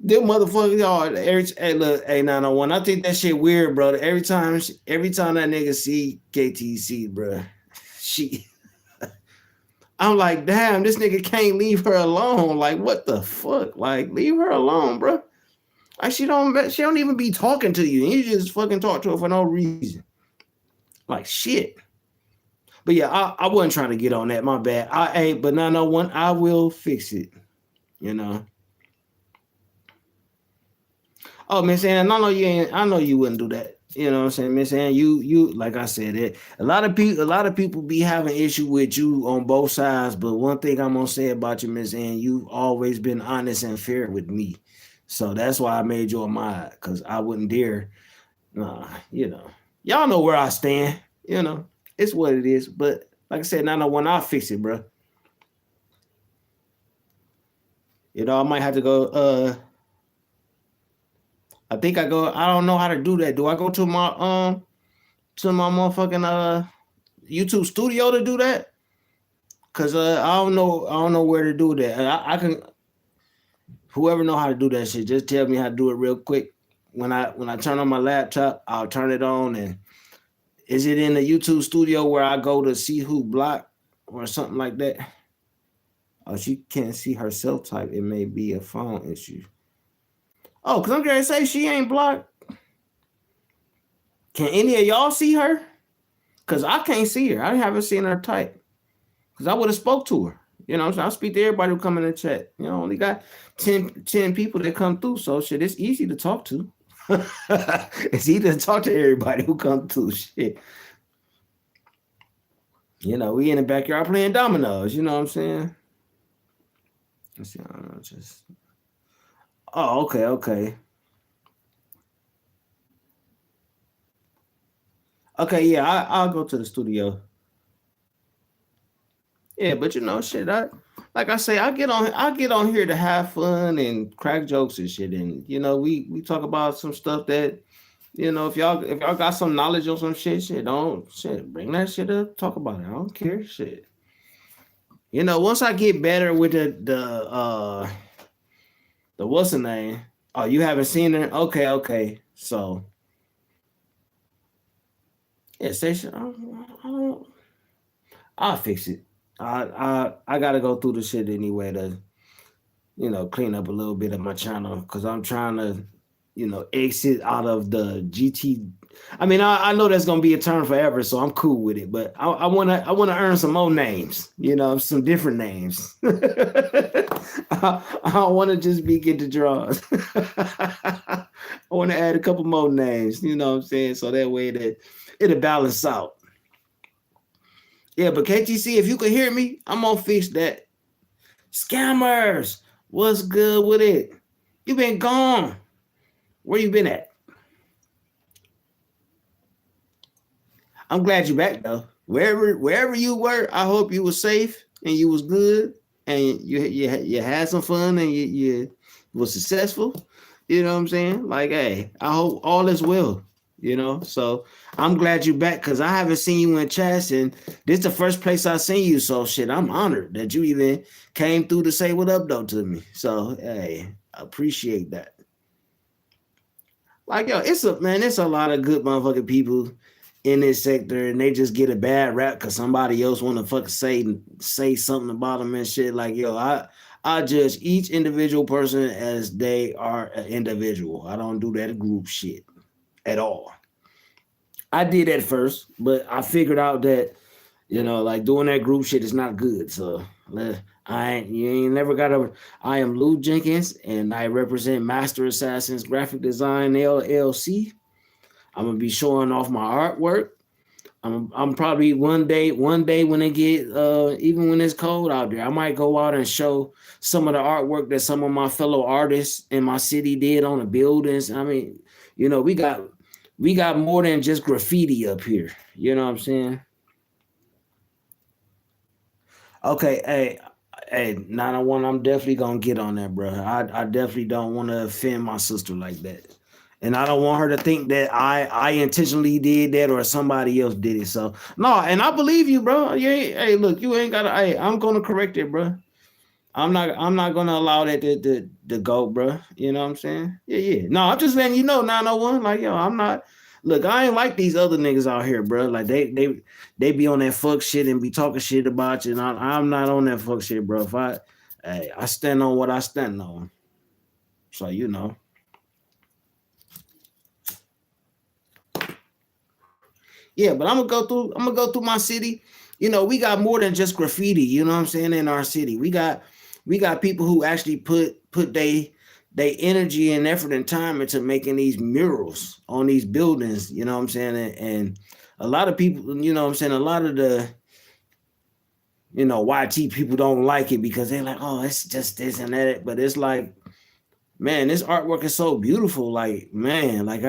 Them motherfuckers are hey, look, hey, 901. I think that shit weird, bro. Every time that nigga see KTC, bro, she I'm like, damn, this nigga can't leave her alone. Like, what the fuck? Like, leave her alone, bro. Like, she don't even be talking to you. You just fucking talk to her for no reason. Like shit. But yeah, I wasn't trying to get on that. My bad. I ain't, but 901, I will fix it. You know. Oh, Miss Ann, I know you wouldn't do that. You know what I'm saying, Miss Ann? You like I said, a lot of people be having issue with you on both sides. But one thing I'm gonna say about you, Miss Ann, you've always been honest and fair with me. So that's why I made you a mod, because I wouldn't dare. Nah, y'all know where I stand. It's what it is. But like I said, 901, I'll fix it, bro. I might have to go. I think I don't know how to do that. Do I go to my motherfucking YouTube studio to do that? Cause I don't know where to do that. I can whoever know how to do that shit, just tell me how to do it real quick. When I turn on my laptop, I'll turn it on. And is it in the YouTube studio where I go to see who blocked or something like that? Oh, she can't see herself type. It may be a phone issue. Oh, because I'm gonna say she ain't blocked. Can any of y'all see her? Because I can't see her. I haven't seen her type. Because I would have spoke to her. I speak to everybody who come in the chat. Only got 10 people that come through. So shit, it's easy to talk to. It's easy to talk to everybody who come through. Shit. We in the backyard playing dominoes. You know what I'm saying? Let's see. I don't know, just. Oh, okay. Okay, yeah, I'll go to the studio. Yeah, but shit. Like I say, I get on here to have fun and crack jokes and shit, and we talk about some stuff that if y'all got some knowledge on some shit, don't bring that shit up, talk about it. I don't care, shit. Once I get better with the what's the name? Oh, you haven't seen her? Okay. So yeah, station. I don't. I'll fix it. I gotta go through the shit anyway to clean up a little bit of my channel, because I'm trying to exit out of the GT. I mean, I know that's gonna be a term forever, so I'm cool with it. But I wanna earn some more names, some different names. I don't want to just be get the draws. I want to add a couple more names. You know what I'm saying? So that way that it'll balance out. Yeah, but KTC, if you can hear me, I'm gonna fix that. Scammers, what's good with it? You been gone. Where you been at? I'm glad you back though. Wherever you were, I hope you was safe and you was good and you had some fun and you was successful. You know what I'm saying? Like, hey, I hope all is well. You know, so I'm glad you back because I haven't seen you in chats and this is the first place I seen you. So shit, I'm honored that you even came through to say what up though to me. So hey, I appreciate that. Like yo, it's a lot of good motherfucking people in this sector, and they just get a bad rap because somebody else want to fucking say something about them and shit. Like yo, I judge each individual person as they are an individual. I don't do that group shit at all. I did at first, but I figured out that like doing that group shit is not good. So you ain't never gotta. I am Lou Jenkins, and I represent Master Assassins Graphic Design LLC. I'm gonna be showing off my artwork. I'm probably one day when it get even when it's cold out there, I might go out and show some of the artwork that some of my fellow artists in my city did on the buildings. I mean, we got more than just graffiti up here. You know what I'm saying? Okay, hey, 901, I'm definitely gonna get on that, bro. I definitely don't want to offend my sister like that. And I don't want her to think that I intentionally did that or somebody else did it. So no, and I believe you, bro. Hey, look, you ain't gotta. Hey, I'm gonna correct it, bro. I'm not gonna allow that to go, bro. You know what I'm saying? Yeah. No, I'm just letting you know, 901. Like, yo, I'm not. Look, I ain't like these other niggas out here, bro. Like they be on that fuck shit and be talking shit about you. And I'm not on that fuck shit, bro. I stand on what I stand on. So yeah, but I'm gonna go through my city. We got more than just graffiti, you know what I'm saying, in our city. We got people who actually put they energy and effort and time into making these murals on these buildings, you know what I'm saying? And a lot of people, you know what I'm saying, a lot of the YT people don't like it because they're like, oh, it's just this and that. But it's like, man, this artwork is so beautiful. Like, man, like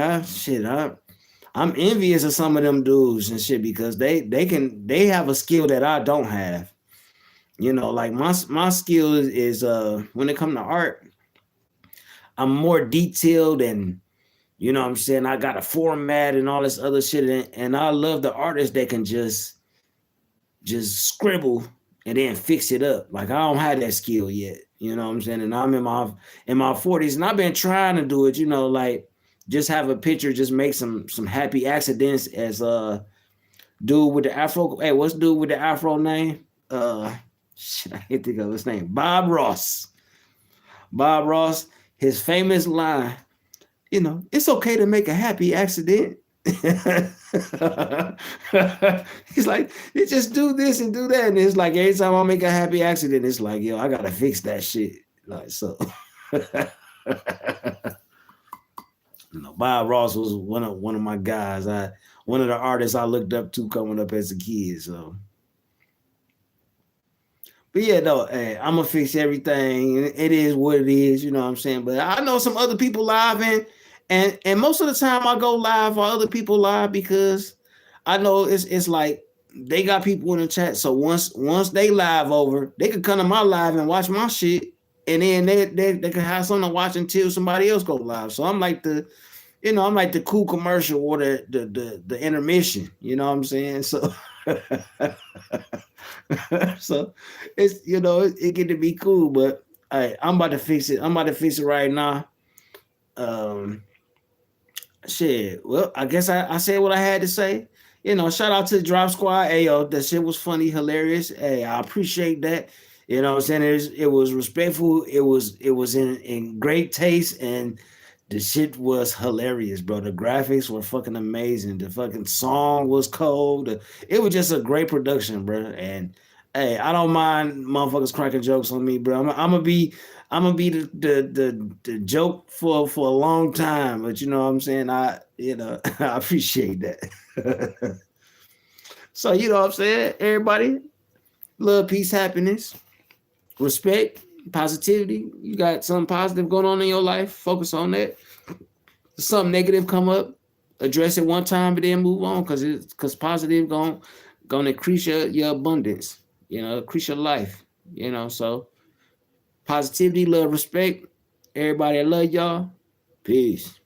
I'm envious of some of them dudes and shit because they have a skill that I don't have. Like my skill is when it comes to art, I'm more detailed and what I'm saying, I got a format and all this other shit and I love the artists that can just scribble and then fix it up. Like I don't have that skill yet. You know what I'm saying? And I'm in my 40s and I've been trying to do it, like just have a picture, just make some happy accidents as dude with the afro. Hey, what's dude with the afro name? Shit, I can't think of his name. Bob Ross. Bob Ross, his famous line, it's okay to make a happy accident. He's like, they just do this and do that. And it's like every time I make a happy accident, it's like, yo, I gotta fix that shit. Like so. Bob Ross was one of my guys. One of the artists I looked up to coming up as a kid. So, but yeah, no, hey, I'm gonna fix everything. It is what it is, you know what I'm saying. But I know some other people live and most of the time I go live or other people live because I know it's like they got people in the chat. So once they live over, they could come to my live and watch my shit, and then they can have something to watch until somebody else go live. So I'm like the cool commercial or the intermission. You know what I'm saying? So so it get to be cool, but I'm about to fix it. I'm about to fix it right now. Um Shit. Well, I guess I said what I had to say. Shout out to the Drop Squad. Hey, yo, that shit was funny, hilarious. Hey, I appreciate that. You know what I'm saying? It was respectful. It was in great taste, and the shit was hilarious, bro. The graphics were fucking amazing. The fucking song was cold. It was just a great production, bro. And hey, I don't mind motherfuckers cracking jokes on me, bro. I'm gonna be the joke for a long time, but you know what I'm saying. I appreciate that. So you know what I'm saying, everybody, love, peace, happiness. respect, positivity. You got something positive going on in your life, focus on that. Something negative come up, address it one time, but then move on, because positive gonna increase your abundance, increase your life, so positivity, love, respect. Everybody, I love y'all. Peace.